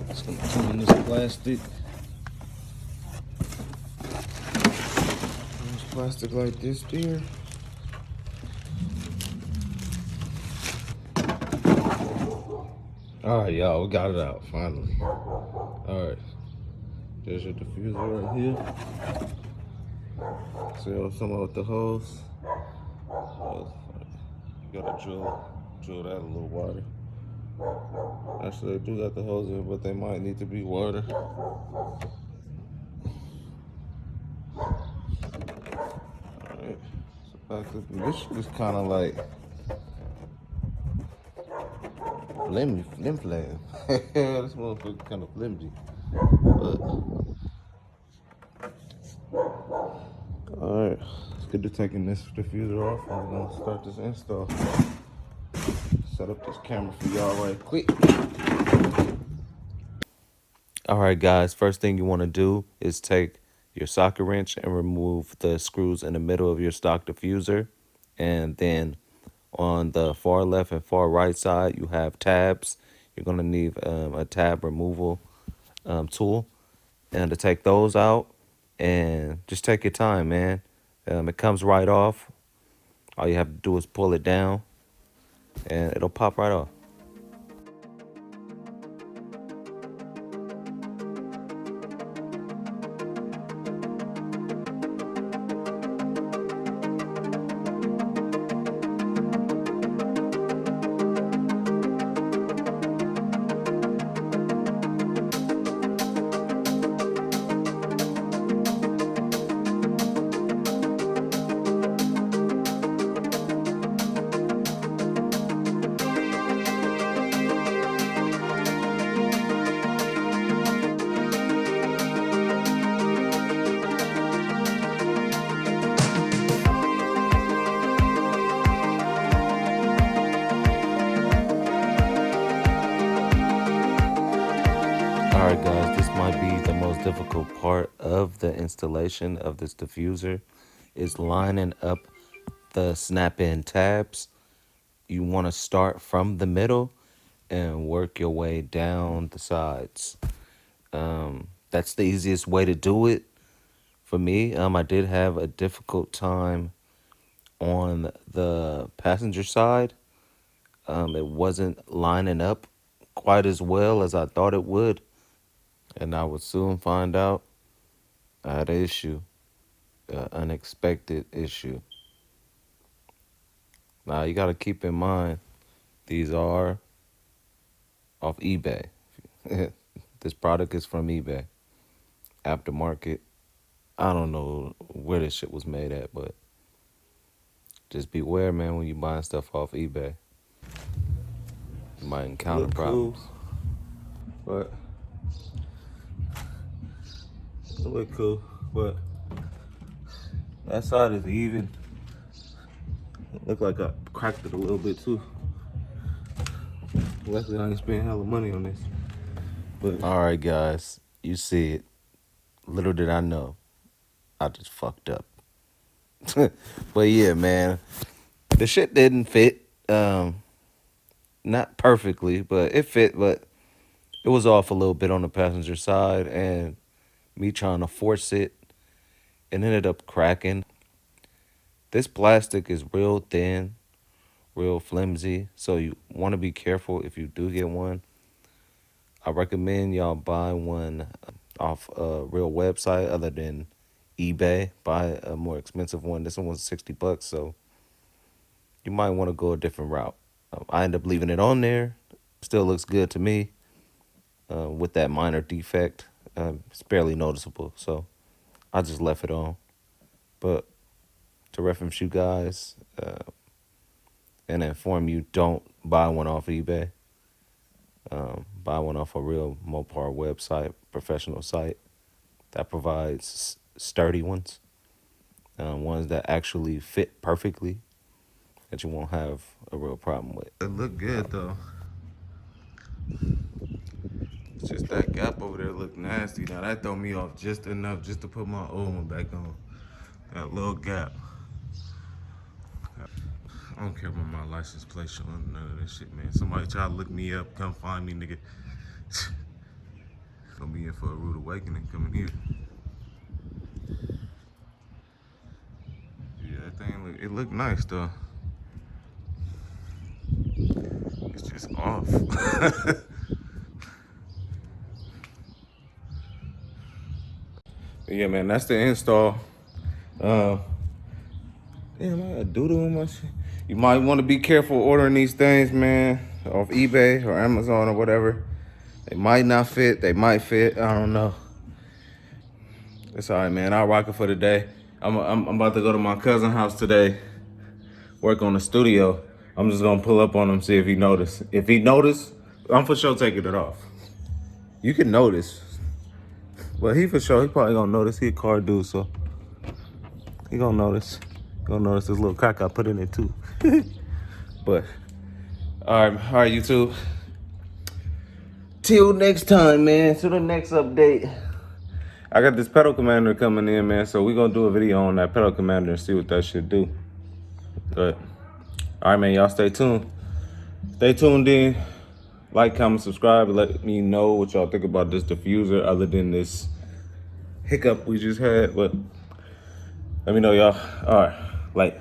Just gonna clean this plastic. There's plastic like this there. Alright, y'all, we got it out finally. Alright. There's your diffuser right here. See some of the hose. You gotta drill that a little wider. Actually, they do got the hose in, but they might need to be wider. Alright. So back to this is kind of like flim. This motherfucker kind of flimsy. But alright, let's get to taking this diffuser off and we're gonna start this install. Set up this camera for y'all right quick. Alright guys, first thing you want to do is take your socket wrench and remove the screws in the middle of your stock diffuser. And then on the far left and far right side, you have tabs. You're going to need a tab removal tool. And to take those out, and just take your time, man. It comes right off. All you have to do is pull it down, and it'll pop right off. Alright guys, this might be the most difficult part of the installation of this diffuser, is lining up the snap-in tabs. You want to start from the middle and work your way down the sides. That's the easiest way to do it for me. I did have a difficult time on the passenger side. It wasn't lining up quite as well as I thought it would. And I would soon find out I had an issue, an unexpected issue. Now, you got to keep in mind, these are off eBay. This product is from eBay. Aftermarket. I don't know where this shit was made at, but just beware, man, when you're buying stuff off eBay. You might encounter problems. Cool, but it look cool, but that side is even. It look like I cracked it a little bit too. Luckily, I ain't spend hella money on this. But all right, guys, you see it. Little did I know, I just fucked up. But yeah, man, the shit didn't fit. Not perfectly, but it fit. But it was off a little bit on the passenger side, and me trying to force it, it ended up cracking. This plastic is real thin, real flimsy, so you want to be careful if you do get one. I recommend y'all buy one off a real website other than eBay. Buy a more expensive one. This one was $60, so you might want to go a different route. I ended up leaving it on there. Still looks good to me. With that minor defect, it's barely noticeable, so I just left it on. But to reference you guys and inform you, don't buy one off eBay. Buy one off a real Mopar website, professional site that provides sturdy ones, ones that actually fit perfectly, that you won't have a real problem with. It look good though. It's just that gap over there look nasty. Now that throw me off just enough just to put my old one back on. That little gap. I don't care about my license plate showing none of this shit, man. Somebody try to look me up, come find me, nigga. Gonna be in for a rude awakening coming here. Yeah, that thing it look nice though. It's just off. Yeah, man, that's the install. Uh, Damn, I got doodle in my shit. You might want to be careful ordering these things, man, off eBay or Amazon or whatever. They might not fit. They might fit. I don't know. It's all right, man. I'll rock it for today. I'm about to go to my cousin's house today, work on the studio. I'm just gonna pull up on him, see if he notice. If he notice, I'm for sure taking it off. You can notice, but he for sure, he probably gonna notice. He a car dude, so he gonna notice. Gonna notice this little crack I put in it too. But all right, YouTube. Till next time, man. Till the next update. I got this pedal commander coming in, man. So we gonna do a video on that pedal commander and see what that should do. But all right, man. Y'all stay tuned. Stay tuned in. Like, comment, subscribe. Let me know what y'all think about this diffuser, other than this hiccup we just had. But let me know, y'all. All right, like.